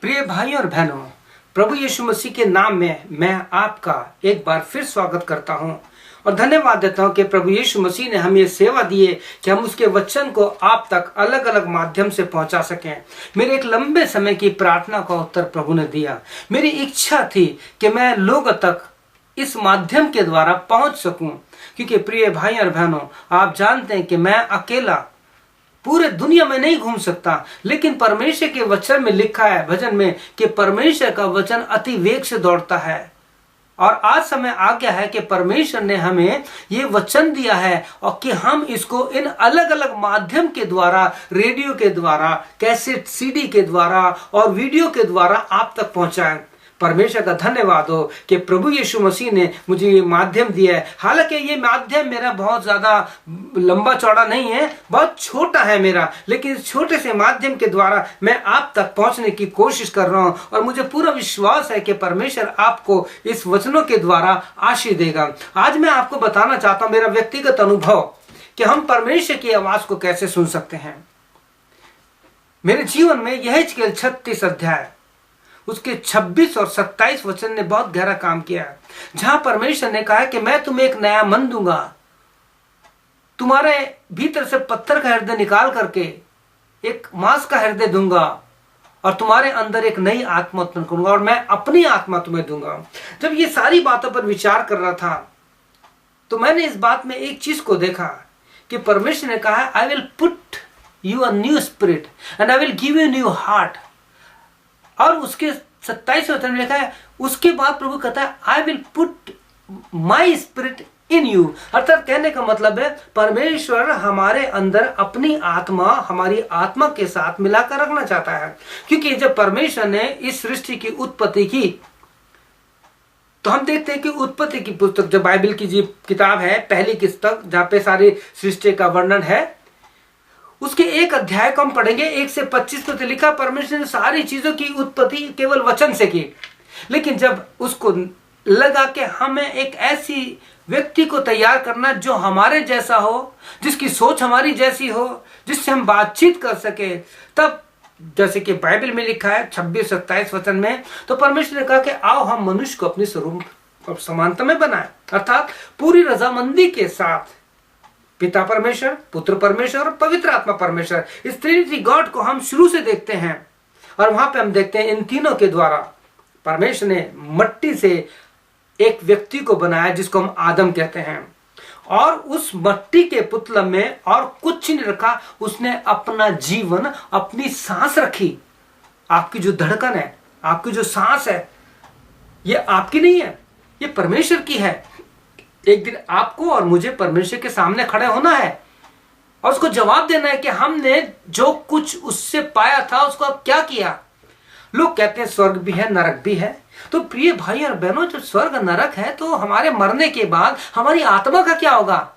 प्रिय भाई और बहनों, प्रभु यीशु मसीह के नाम में मैं आपका एक बार फिर स्वागत करता हूं और धन्यवाद देता हूं कि प्रभु यीशु मसीह ने हमें सेवा दी है कि हम उसके वचन को आप तक अलग अलग माध्यम से पहुंचा सकें। मेरे एक लंबे समय की प्रार्थना का उत्तर प्रभु ने दिया। मेरी इच्छा थी कि मैं लोगों तक इस माध्यम के द्वारा पहुंच सकूं, क्योंकि प्रिय भाई और बहनों, आप जानते हैं कि मैं अकेला पूरे दुनिया में नहीं घूम सकता, लेकिन परमेश्वर के वचन में लिखा है भजन में कि परमेश्वर का वचन अति वेग से दौड़ता है। और आज समय आ गया है कि परमेश्वर ने हमें ये वचन दिया है और कि हम इसको इन अलग अलग माध्यम के द्वारा, रेडियो के द्वारा, कैसेट सीडी के द्वारा और वीडियो के द्वारा आप तक पहुंचाएं। परमेश्वर का धन्यवाद हो कि प्रभु यीशु मसीह ने मुझे ये माध्यम दिया है। हालांकि ये माध्यम मेरा बहुत ज्यादा लंबा चौड़ा नहीं है, बहुत छोटा है मेरा, लेकिन इस छोटे से माध्यम के द्वारा मैं आप तक पहुंचने की कोशिश कर रहा हूं और मुझे पूरा विश्वास है कि परमेश्वर आपको इस वचनों के द्वारा आशीष देगा। आज मैं आपको बताना चाहता हूं मेरा व्यक्तिगत अनुभव कि हम परमेश्वर की आवाज को कैसे सुन सकते हैं। मेरे जीवन में यह 36 अध्याय उसके 26 और 27 वचन ने बहुत गहरा काम किया है, जहां परमेश्वर ने कहा कि मैं तुम्हें एक नया मन दूंगा, तुम्हारे भीतर से पत्थर का हृदय निकाल करके एक मांस का हृदय दूंगा और तुम्हारे अंदर एक नई आत्मा उत्पन्न करूंगा और मैं अपनी आत्मा तुम्हें दूंगा। जब ये सारी बातों पर विचार कर रहा था तो मैंने इस बात में एक चीज को देखा कि परमेश्वर ने कहा I will put you a new spirit and I will give you new heart. और उसके 27 वचन में लिखा है, उसके बाद प्रभु कहता है I will put my spirit in you. अर्थात कहने का मतलब है परमेश्वर हमारे अंदर अपनी आत्मा, हमारी आत्मा के साथ मिलाकर रखना चाहता है। क्योंकि जब परमेश्वर ने इस सृष्टि की उत्पत्ति की तो हम देखते हैं कि उत्पत्ति की पुस्तक, जो बाइबल की जो किताब है, पहली पुस्तक जहां पे सारी सृष्टि का वर्णन है, उसके एक अध्याय को हम पढ़ेंगे 1 से 25 को। तो लिखा परमेश्वर ने सारी चीजों की उत्पत्ति केवल वचन से की, लेकिन जब उसको लगा कि हमें एक ऐसी व्यक्ति को तैयार करना जो हमारे जैसा हो, जिसकी सोच हमारी जैसी हो, जिससे हम बातचीत कर सके, तब जैसे कि बाइबल में लिखा है 26-27 वचन में, तो परमेश्वर ने कहा कि आओ हम मनुष्य को अपने स्वरूप और समानता में बनाए। अर्थात पूरी रजामंदी के साथ पिता परमेश्वर, पुत्र परमेश्वर और पवित्र आत्मा परमेश्वर, इस ट्रिनिटी गॉड को हम शुरू से देखते हैं। और वहां पे हम देखते हैं इन तीनों के द्वारा परमेश्वर ने मट्टी से एक व्यक्ति को बनाया जिसको हम आदम कहते हैं, और उस मट्टी के पुतला में और कुछ नहीं रखा, उसने अपना जीवन, अपनी सांस रखी। आपकी जो धड़कन है, आपकी जो सांस है, ये आपकी नहीं है, ये परमेश्वर की है। एक दिन आपको और मुझे परमेश्वर के सामने खड़े होना है और उसको जवाब देना है कि हमने जो कुछ उससे पाया था उसको अब क्या किया। लोग कहते हैं स्वर्ग भी है, नरक भी है। तो प्रिय भाई और बहनों, जब स्वर्ग नरक है तो हमारे मरने के बाद हमारी आत्मा का क्या होगा?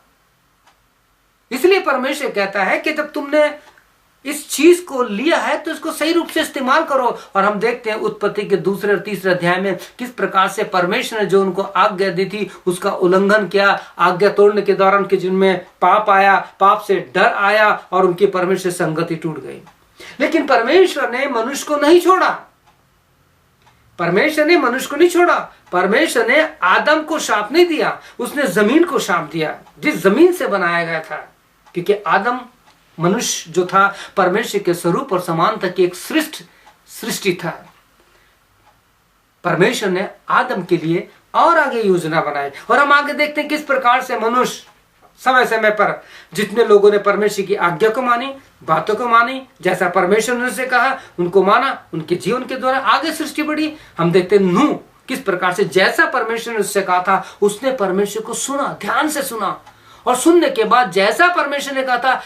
इसलिए परमेश्वर कहता है कि जब तुमने इस चीज को लिया है तो इसको सही रूप से इस्तेमाल करो। और हम देखते हैं उत्पत्ति के 2 और 3 अध्याय में किस प्रकार से परमेश्वर ने जो उनको आज्ञा दी थी उसका उल्लंघन किया। आज्ञा तोड़ने के दौरान उनके जीवन में पाप आया, पाप से डर आया और उनकी परमेश्वर संगति टूट गई। लेकिन परमेश्वर ने मनुष्य को नहीं छोड़ा। परमेश्वर ने मनुष्य को नहीं छोड़ा। परमेश्वर ने आदम को श्राप नहीं दिया, उसने जमीन को श्राप दिया, जिस जमीन से बनाया गया था। क्योंकि आदम, मनुष्य जो था, परमेश्वर के स्वरूप और समानता की एक सृष्टि था। परमेश्वर ने आदम के लिए और आगे योजना बनाई और हम आगे देखते हैं किस प्रकार से मनुष्य समय समय पर जितने लोगों ने परमेश्वर की आज्ञा को मानी, बातों को मानी, जैसा परमेश्वर ने उनसे कहा उनको माना, उनके जीवन के द्वारा आगे सृष्टि बढ़ी। हम देखते हैं नूह किस प्रकार से जैसा परमेश्वर ने उससे कहा था उसने परमेश्वर को सुना, ध्यान से सुना, और सुनने के बाद जैसा परमेश्वर ने कहा था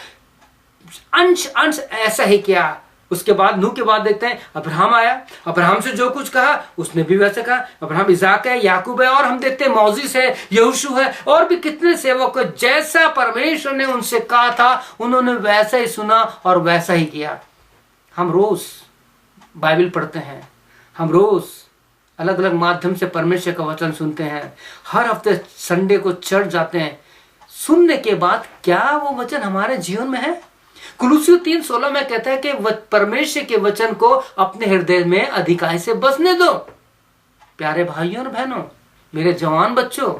अंश ऐसा ही किया। उसके बाद नूह के बाद देखते हैं अब्राहम आया, अब्राहम से जो कुछ कहा उसने भी वैसे कहा। अब्राहम, इसाक है, याकूब है, और हम देखते हैं मौजिस है, यहोशू है, और भी कितने सेवक, जैसा परमेश्वर ने उनसे कहा था उन्होंने वैसा ही सुना और वैसा ही किया। हम रोज बाइबल पढ़ते हैं, हम रोज अलग अलग माध्यम से परमेश्वर का वचन सुनते हैं, हर हफ्ते संडे को चर्च जाते हैं। सुनने के बाद क्या वो वचन हमारे जीवन में है? कुलुसियों 3:16 में कहता है कि परमेश्वर के वचन को अपने हृदय में अधिकाई से बसने दो। प्यारे भाइयों और बहनों, मेरे जवान बच्चों,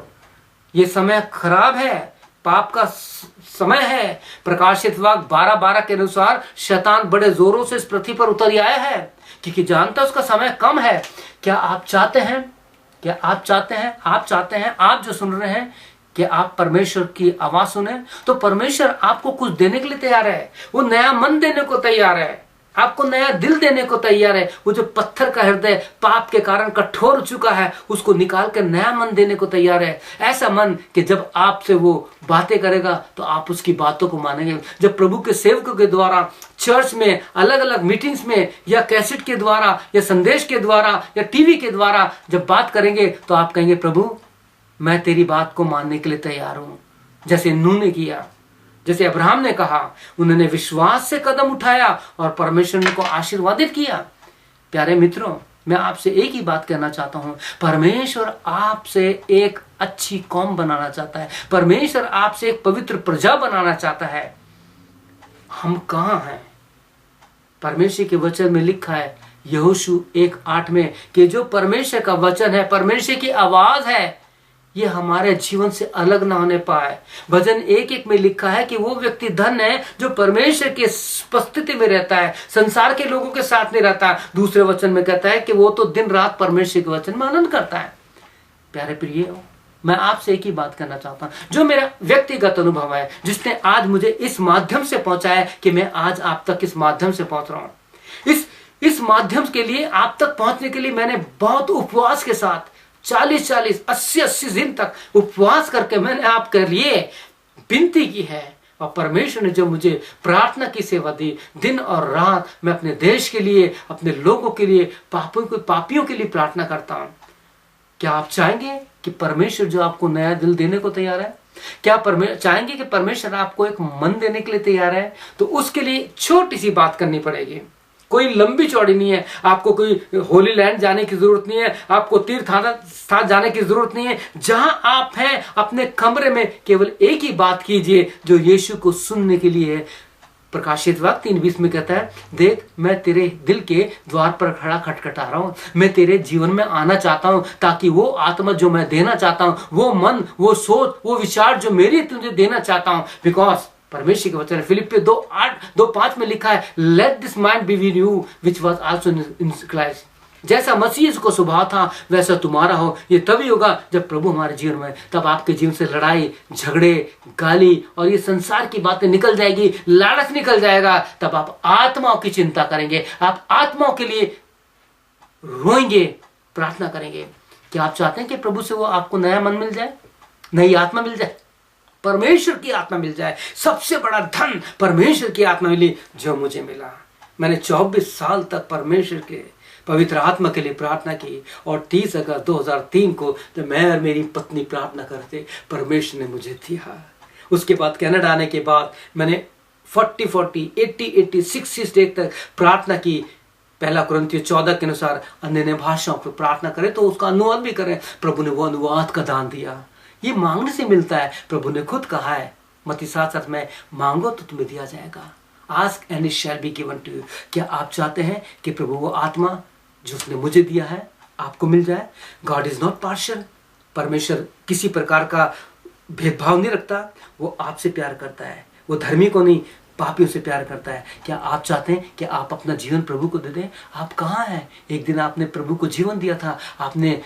ये समय खराब है, पाप का समय है। प्रकाशित वाक्य 12:12 के अनुसार शैतान बड़े जोरों से इस पृथ्वी पर उतर आया है, क्योंकि जानता उसका समय कम है। क्या आप चाहते हैं, आप जो सुन रहे हैं, कि आप परमेश्वर की आवाज सुने? तो परमेश्वर आपको कुछ देने के लिए तैयार है। वो नया मन देने को तैयार है, आपको नया दिल देने को तैयार है। वो जो पत्थर का हृदय पाप के कारण कठोर हो चुका है, उसको निकाल कर नया मन देने को तैयार है। ऐसा मन कि जब आपसे वो बातें करेगा तो आप उसकी बातों को मानेंगे। जब प्रभु के सेवकों के द्वारा चर्च में, अलग अलग मीटिंग्स में, या कैसेट के द्वारा, या संदेश के द्वारा, या टीवी के द्वारा जब बात करेंगे, तो आप कहेंगे, प्रभु मैं तेरी बात को मानने के लिए तैयार हूं। जैसे नूह ने किया, जैसे अब्राहम ने कहा, उन्होंने विश्वास से कदम उठाया और परमेश्वर ने को आशीर्वादित किया। प्यारे मित्रों, मैं आपसे एक ही बात कहना चाहता हूं, परमेश्वर आपसे एक अच्छी कौम बनाना चाहता है। परमेश्वर आपसे एक पवित्र प्रजा बनाना चाहता है। हम कहां हैं? परमेश्वर के वचन में लिखा है यहोशू 1:8 में कि जो परमेश्वर का वचन है, परमेश्वर की आवाज है, ये हमारे जीवन से अलग ना होने पाए। भजन 1:1 में लिखा है कि वो व्यक्ति धन है जो परमेश्वर की उपस्थिति में रहता है, संसार के लोगों के साथ नहीं रहता। दूसरे वचन में कहता है कि वो तो दिन रात परमेश्वर के वचन में आनंद करता है। प्यारे प्रिय, मैं आपसे एक ही बात करना चाहता हूं, जो मेरा व्यक्तिगत अनुभव है, जिसने आज मुझे इस माध्यम से पहुंचाया कि मैं आज आप तक इस माध्यम से पहुंच रहा हूं। इस माध्यम के लिए, आप तक पहुंचने के लिए मैंने बहुत उपवास के साथ 40-40, 80-80 दिन तक उपवास करके मैंने आपके लिए विनती की है। और परमेश्वर ने जो मुझे प्रार्थना की सेवा दी, दिन और रात मैं अपने देश के लिए, अपने लोगों के लिए, पापियों के लिए प्रार्थना करता हूं। क्या आप चाहेंगे कि परमेश्वर जो आपको नया दिल देने को तैयार है? क्या चाहेंगे कि परमेश्वर आपको एक मन देने के लिए तैयार है? तो उसके लिए छोटी सी बात करनी पड़ेगी, कोई लंबी चौड़ी नहीं है। आपको कोई होली लैंड जाने की जरूरत नहीं है, आपको तीर्थ स्थान जाने की जरूरत नहीं है। जहां आप हैं अपने कमरे में केवल एक ही बात कीजिए जो यीशु को सुनने के लिए है। प्रकाशित वाक्य 3:20 में कहता है, देख मैं तेरे दिल के द्वार पर खड़ा खटखटा रहा हूं। मैं तेरे जीवन में आना चाहता हूं, ताकि वो आत्मा जो मैं देना चाहता हूं, वो मन, वो सोच, वो विचार जो मेरी तुझे देना चाहता हूं। बिकॉज परमेश्वर के वचन फिलिप्पियों 2:5 में लिखा है, let this mind be in you which was also in Christ. जैसा मसीह को स्वभाव था वैसा तुम्हारा हो। ये तभी होगा जब प्रभु हमारे जीवन में, तब आपके जीवन से लड़ाई, झगड़े, गाली और ये संसार की बातें निकल जाएगी, लालच निकल जाएगा। तब आप आत्माओं की चिंता करेंगे, आप आत्माओं के लिए रोएंगे, प्रार्थना करेंगे। क्या आप चाहते हैं कि प्रभु से वो आपको नया मन मिल जाए, नई आत्मा मिल जाए, परमेश्वर की आत्मा मिल जाए? सबसे बड़ा धन परमेश्वर की आत्मा मिली जो मुझे मिला। मैंने 24 साल तक परमेश्वर के पवित्र आत्मा के लिए प्रार्थना की, और 30 अगस्त 2003 को जब मैं और मेरी पत्नी प्रार्थना करते, परमेश्वर ने मुझे दिया। उसके बाद कनाडा आने के बाद मैंने 40, 80, 60 डेज तक प्रार्थना की। 1 कुरिन्थियों 14 के अनुसार अन्य भाषाओं पर प्रार्थना करें तो उसका अनुवाद भी करें। प्रभु ने वो अनुवाद का दान दिया। ये मांगने से मिलता है। प्रभु ने खुद कहा है मत्ती 7:7 में, मांगो तो तुम्हें दिया जाएगा, ask and it shall be given to you. क्या आप चाहते हैं कि प्रभु वो आत्मा जो उसने मुझे दिया है आपको मिल जाए? God is not partial. परमेश्वर किसी प्रकार का भेदभाव नहीं रखता। वो आपसे प्यार करता है, वो धर्मी को नहीं, पापियों से प्यार करता है। क्या आप चाहते हैं कि आप अपना जीवन प्रभु को दे दें? आप कहाँ हैं? एक दिन आपने प्रभु को जीवन दिया था, आपने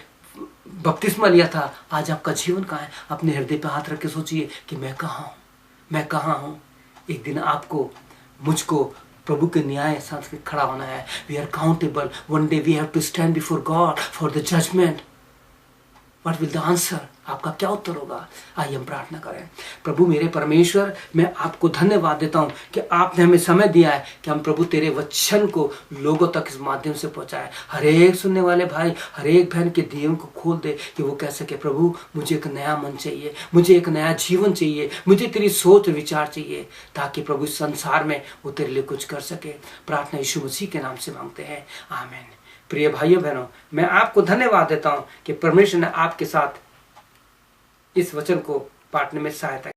बपतिस्मा लिया था, आज आपका जीवन कहाँ है? अपने हृदय पे हाथ रख के सोचिए कि मैं कहाँ हूँ, मैं कहाँ हूँ। एक दिन आपको, मुझको प्रभु के न्याय साथ खड़ा होना है। We are countable, one day we have to stand before God for the judgement. What will the answer? आपका क्या उत्तर होगा? आइए हम प्रार्थना करें। प्रभु मेरे परमेश्वर, मैं आपको धन्यवाद देता हूं कि आपने हमें समय दिया है कि हम प्रभु तेरे वचन को लोगों तक इस माध्यम से पहुंचाए। हर एक सुनने वाले भाई, हर एक बहन के दिलों को खोल दे कि वो कह सके, प्रभु मुझे एक नया मन चाहिए, मुझे एक नया जीवन चाहिए, मुझे तेरी सोच विचार चाहिए, ताकि प्रभु इस संसार में वो तेरे लिए कुछ कर सके। प्रार्थना यीशु मसीह के नाम से मांगते हैं, आमीन। प्रिय भाइयों बहनों, मैं आपको धन्यवाद देता हूं कि परमेश्वर ने आपके साथ इस वचन को बांटने में सहायता